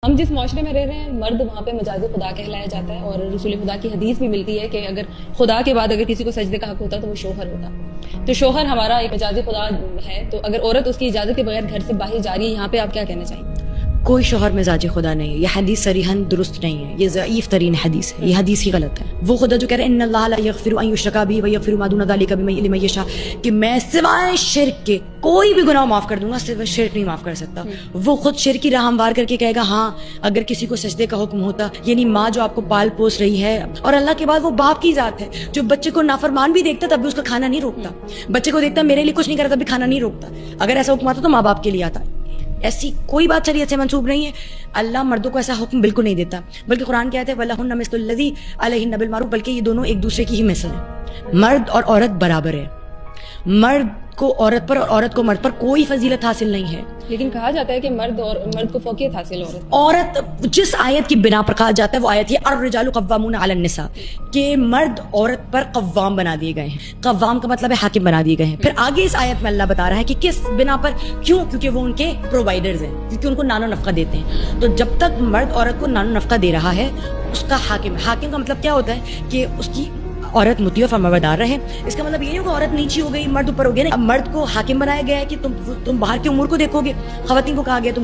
ہم جس معاشرے میں رہ رہے ہیں مرد وہاں پہ مجاز خدا کہلایا جاتا ہے، اور رسول خدا کی حدیث بھی ملتی ہے کہ اگر خدا کے بعد اگر کسی کو سجدے کا حق ہوتا تو وہ شوہر ہوتا. تو شوہر ہمارا ایک مجاز خدا ہے، تو اگر عورت اس کی اجازت کے بغیر گھر سے باہر جا رہی ہے، یہاں پہ آپ کیا کہنا چاہیں گے؟ کوئی شوہر مزاج خدا نہیں ہے، یہ حدیث صریحاً درست نہیں ہے، یہ ضعیف ترین حدیث ہے، یہ حدیث ہی غلط ہے. وہ خدا جو کہہ رہے ہیں ان اللہ لا یغفر ان یشرک به ویغفر ما دون ذلک لمن یشاء، کہ میں سوائے شرک کے کوئی بھی گناہ معاف کر دوں گا، صرف شرک نہیں معاف کر سکتا. وہ خود شرک کی راہ ہموار کر کے کہے گا ہاں اگر کسی کو سجدے کا حکم ہوتا، یعنی ماں جو آپ کو پال پوس رہی ہے، اور اللہ کے بعد وہ باپ کی ذات ہے جو بچے کو نافرمان بھی دیکھتا تب بھی اس کا کھانا نہیں روکتا، بچے کو دیکھتا میرے لیے کچھ نہیں کرتا تب بھی کھانا نہیں روکتا. اگر ایسا حکم آتا تو ماں باپ کے لیے آتا. ایسی کوئی بات شریعت سے منسوب نہیں ہے. اللہ مردوں کو ایسا حکم بالکل نہیں دیتا، بلکہ قرآن کہتا ہے وَلَهُنَّ مِثْلُ الَّذِي عَلَيْهِنَّ بِالْمَعْرُوفِ، بلکہ یہ دونوں ایک دوسرے کی ہی مثل ہیں. مرد اور عورت برابر ہے، مرد کو عورت پر اور عورت کو مرد پر کوئی فضیلت حاصل نہیں ہے. لیکن کہا جاتا ہے کہ مرد کو فوقیت حاصل ہے عورت جس آیت کی بنا پر کہا جاتا ہے وہ آیت یہ الرجال قوامون علی النساء، کہ مرد عورت پر قوام بنا دیے گئے ہیں. قوام کا مطلب ہے حاکم بنا دیے گئے ہیں. پھر آگے اس آیت میں اللہ بتا رہا ہے کہ کس بنا پر، کیوں؟ کیونکہ وہ ان کے پرووائڈرز ہیں، کیونکہ ان کو نان و نفقہ دیتے ہیں. تو جب تک مرد عورت کو نان و نفقہ دے رہا ہے اس کا حاکم ہے. حاکم کا مطلب کیا ہوتا ہے کہ اس کی عورت مطیع و فرمانبردار رہے. اس کا مطلب یہ نہیں ہوگا عورت نیچی ہو گئی مرد اوپر ہو گیا. اب مرد کو حاکم بنایا گیا ہے کہ تم باہر کی امور کو دیکھو گے. خواتین کو کہا گیا تم